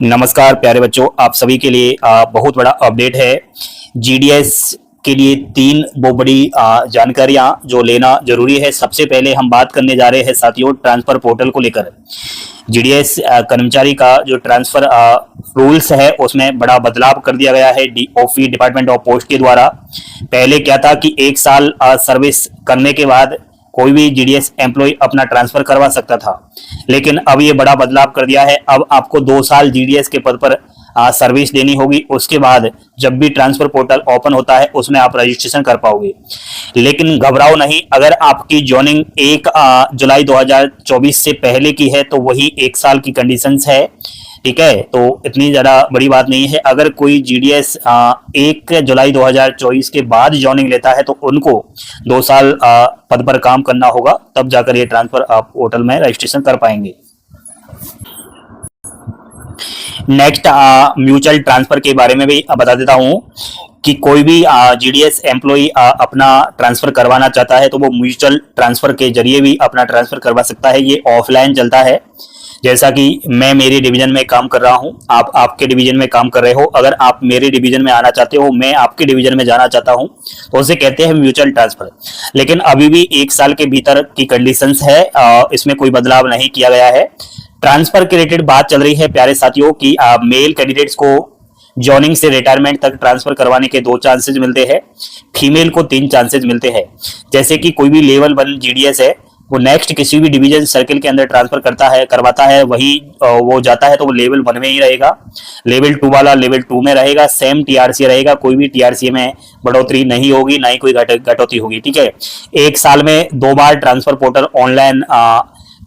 नमस्कार प्यारे बच्चों, आप सभी के लिए बहुत बड़ा अपडेट है। जीडीएस के लिए तीन बहुत बड़ी जानकारियां जो लेना जरूरी है। सबसे पहले हम बात करने जा रहे हैं साथियों ट्रांसफर पोर्टल को लेकर। जीडीएस कर्मचारी का जो ट्रांसफर रूल्स है उसमें बड़ा बदलाव कर दिया गया है डीओपी डिपार्टमेंट ऑफ पोस्ट के द्वारा। पहले क्या था कि एक साल सर्विस करने के बाद कोई भी जीडीएस एम्प्लॉय अपना ट्रांसफर करवा सकता था, लेकिन अब ये बड़ा बदलाव कर दिया है। अब आपको 2 साल जीडीएस के पद पर सर्विस देनी होगी। उसके बाद जब भी ट्रांसफर पोर्टल ओपन होता है उसमें आप रजिस्ट्रेशन कर पाओगे। लेकिन घबराओ नहीं, अगर आपकी ज्वाइनिंग 1 जुलाई 2024 से पहले की है तो वही 1 साल की कंडीशंस है। ठीक है, तो इतनी ज्यादा बड़ी बात नहीं है। अगर कोई जीडीएस 1 जुलाई 2024 के बाद ज्वाइनिंग लेता है तो उनको 2 साल पद पर काम करना होगा, तब जाकर ये ट्रांसफर आप पोर्टल में रजिस्ट्रेशन कर पाएंगे। नेक्स्ट म्यूचुअल ट्रांसफर के बारे में भी बता देता हूं कि कोई भी जीडीएस एम्प्लॉय अपना ट्रांसफर करवाना चाहता है तो वो म्यूचुअल ट्रांसफर के जरिए भी अपना ट्रांसफर करवा सकता है। ये ऑफलाइन चलता है। जैसा कि मैं मेरे डिवीजन में काम कर रहा हूं, आप आपके डिवीजन में काम कर रहे हो। अगर आप मेरे डिवीजन में आना चाहते हो, मैं आपके डिवीजन में जाना चाहता हूं, तो उसे कहते हैं म्यूचुअल ट्रांसफर। लेकिन अभी भी 1 साल के भीतर की कंडीशंस है, इसमें कोई बदलाव नहीं किया गया है। ट्रांसफर के रिलेटेड बात चल रही है प्यारे साथियों की मेल कैंडिडेट्स को जॉइनिंग से रिटायरमेंट तक ट्रांसफर करवाने के 2 चांसेस मिलते हैं, फीमेल को 3 चांसेस मिलते हैं। जैसे कि कोई भी लेवल 1 जीडीएस है, वो नेक्स्ट किसी भी डिवीजन सर्किल के अंदर ट्रांसफर करवाता है, वही वो जाता है तो वो लेवल 1 में ही रहेगा। लेवल 2 वाला लेवल 2 में रहेगा। सेम टीआरसी रहेगा, कोई भी टीआरसी में बढ़ोतरी नहीं होगी, ना ही कोई घटोती होगी। ठीक है, 1 साल में 2 बार ट्रांसफर पोर्टल ऑनलाइन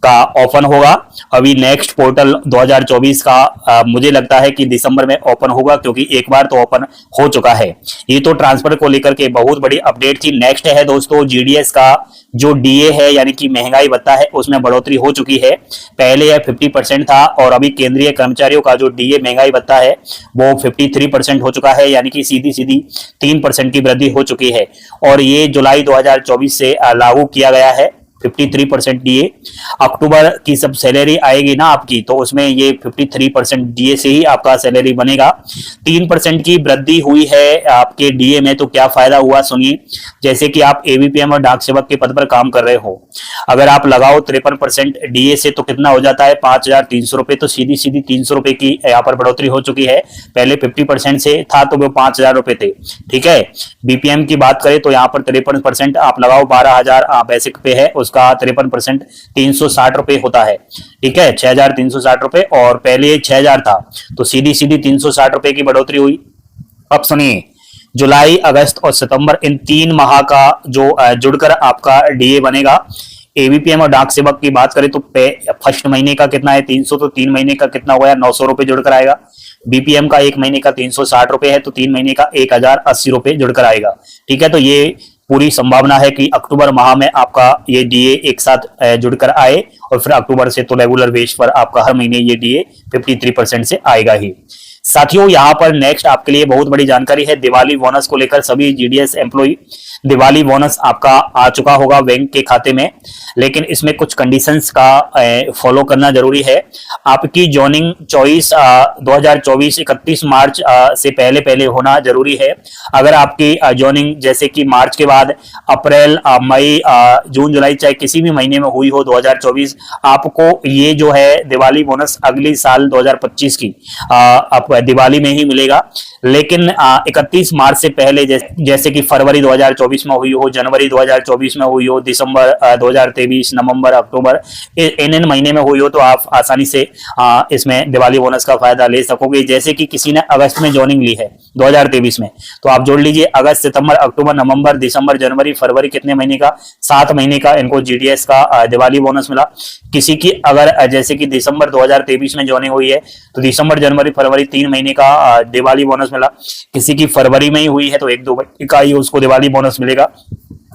का ओपन होगा। अभी नेक्स्ट पोर्टल 2024 का मुझे लगता है कि दिसंबर में ओपन होगा, क्योंकि एक बार तो ओपन हो चुका है। ये तो ट्रांसफर को लेकर के बहुत बड़ी अपडेट थी। नेक्स्ट है दोस्तों जीडीएस का जो डीए है, यानी कि महंगाई भत्ता है, उसमें बढ़ोतरी हो चुकी है। पहले यह 50% था और अभी केंद्रीय कर्मचारियों का जो डीए महंगाई भत्ता है वो 53% हो चुका है, यानी कि सीधी सीधी 3% की वृद्धि हो चुकी है। और ये जुलाई 2024 से लागू किया गया है 53% डीए। अक्टूबर की सब सैलरी आएगी ना आपकी, तो उसमें ये 53% डीए से ही आपका सैलरी बनेगा। 3% की वृद्धि हुई है आपके डीए में, तो क्या फायदा हुआ सुनिए। जैसे कि आप एवीपीएम और डाक सेवक के पद पर काम कर रहे हो, अगर आप लगाओ 53% डीए से तो कितना हो जाता है 5300 रुपए। तो सीधी सीधी 300 रुपए की यहाँ पर बढ़ोतरी हो चुकी है। पहले 50% से था तो वो 5000 रुपए थे। ठीक है, बीपीएम की बात करें तो यहाँ पर 53% आप लगाओ 12000 बेसिक पे है, उसका 53% 360 रुपए होता है। ठीक है, 6360 रुपए, और पहले 6000 था, तो सीधी सीधी 360 रुपए की बढ़ोतरी हुई। अब सुनिए, जुलाई, अगस्त और सितंबर, इन 3 माह का जो जुड़कर आपका डीए बनेगा। एवीपीएम और डाक सेवक की बात करें तो फर्स्ट महीने का कितना है 300, तो 3 महीने का कितना हुआ 900 रुपए जुड़कर आएगा। बीपीएम का 1 महीने का 360 रुपए है, तो 3 महीने का 1080 रुपए जुड़कर आएगा। ठीक है, तो ये पूरी संभावना है कि अक्टूबर माह में आपका ये डीए एक साथ जुड़कर आए, और फिर अक्टूबर से तो रेगुलर बेस पर आपका हर महीने ये डीए 53% से आएगा ही। साथियों, यहाँ पर नेक्स्ट आपके लिए बहुत बड़ी जानकारी है दिवाली बोनस को लेकर। सभी जीडीएस एम्प्लॉय, दिवाली बोनस आपका आ चुका होगा बैंक के खाते में, लेकिन इसमें कुछ कंडीशंस का फॉलो करना जरूरी है। आपकी जॉइनिंग 2024 31 मार्च से पहले पहले होना जरूरी है। अगर आपकी जॉइनिंग जैसे कि मार्च के बाद अप्रैल, मई, जून, जुलाई, चाहे किसी भी महीने में हुई हो 2024, आपको ये जो है दिवाली बोनस अगली साल 2025 की आप दिवाली में ही मिलेगा। लेकिन 31 मार्च से पहले जैसे कि फरवरी 2024 में हुई हो, जनवरी 2024 में हुई हो, दिसंबर 2023, नवंबर, अक्टूबर, इन महीने में हुई हो, तो आप आसानी से इसमें दिवाली बोनस का फायदा ले सकोगे। जैसे कि किसी ने अगस्त में ज्वाइनिंग ली है 2023 में, तो आप जोड़ लीजिए अगस्त, सितंबर, अक्टूबर, नवंबर, दिसंबर, जनवरी, फरवरी, कितने महीने का 7 महीने का इनको जीडीएस का दिवाली बोनस मिला। किसी की अगर जैसे कि दिसंबर 2023 में ज्वाइनिंग हुई है तो दिसंबर, जनवरी, फरवरी 3 महीने का दिवाली बोनस मिला। किसी की फरवरी में ही हुई है तो 1-2 महीने का ही उसको दिवाली बोनस मिलेगा।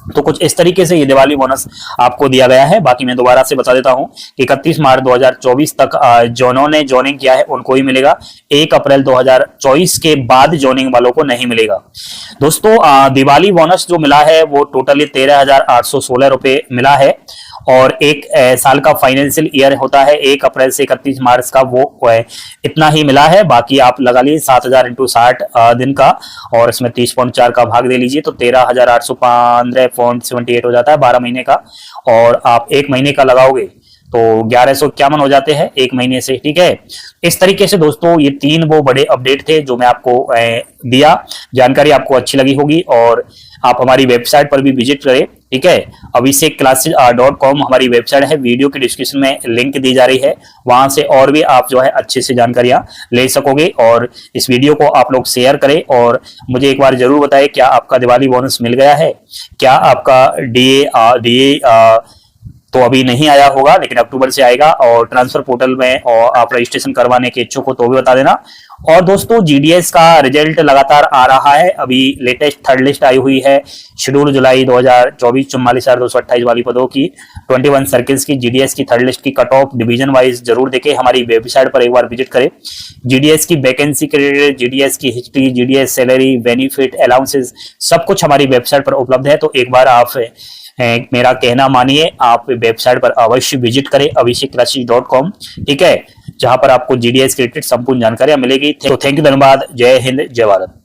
तो कुछ इस तरीके से ये दिवाली बोनस आपको दिया गया है। बाकी मैं दोबारा से बता देता हूं कि 31 मार्च 2024 तक जिन्होंने ज्वाइनिंग किया है उनको ही मिलेगा। 1 अप्रैल 2024 के बाद ज्वाइनिंग वालों को नहीं मिलेगा। दोस्तों, दिवाली बोनस जो मिला है वो टोटली 13,816 रुपए मिला है। और एक साल का फाइनेंशियल ईयर होता है 1 अप्रैल से 31 मार्च का, वो इतना ही मिला है। बाकी आप लगा लीजिए 7,000 इंटू 60 दिन का, और इसमें 30.4 का भाग दे लीजिए तो 13,815.78 हो जाता है 12 महीने का। और आप 1 महीने का लगाओगे तो 1151 हो जाते हैं 1 महीने से, ठीक है। इस तरीके से दोस्तों ये 3 वो बड़े अपडेट थे जो मैं आपको दिया। जानकारी आपको अच्छी लगी होगी, और आप हमारी वेबसाइट पर भी विजिट करें, ठीक है। abhishekclasses.com हमारी वेबसाइट है, वीडियो के डिस्क्रिप्शन में लिंक दी जा रही है, वहां से और भी आप जो है अच्छे से जानकारियां ले सकोगे। और इस वीडियो को आप लोग शेयर करें, और मुझे एक बार जरूर बताएं क्या आपका दिवाली बोनस मिल गया है, क्या आपका डीए तो अभी नहीं आया होगा लेकिन अक्टूबर से आएगा, और ट्रांसफर पोर्टल में और आप रजिस्ट्रेशन करवाने के इच्छुक हो तो भी बता देना। और दोस्तों जीडीएस का रिजल्ट लगातार आ रहा है, अभी लेटेस्ट 3rd लिस्ट आई हुई है, शेड्यूल जुलाई 2024 44,228 वाली पदों की 21 सर्किल्स की जीडीएस की 3rd लिस्ट की कट ऑफ डिवीजन वाइज जरूर देखें, हमारी वेबसाइट पर एक बार विजिट करें। जीडीएस की वैकेंसी क्रेडिट, जीडीएस की history, GDS salary, benefit, allowances सब कुछ हमारी वेबसाइट पर उपलब्ध है। तो एक बार आप मेरा कहना मानिए, आप वेबसाइट पर अवश्य विजिट करें abhishekclasses.com, ठीक है, जहां पर आपको जीडीएस के रिलेटेड संपूर्ण जानकारियां मिलेगी। तो थैंक यू, धन्यवाद, जय हिंद, जय भारत।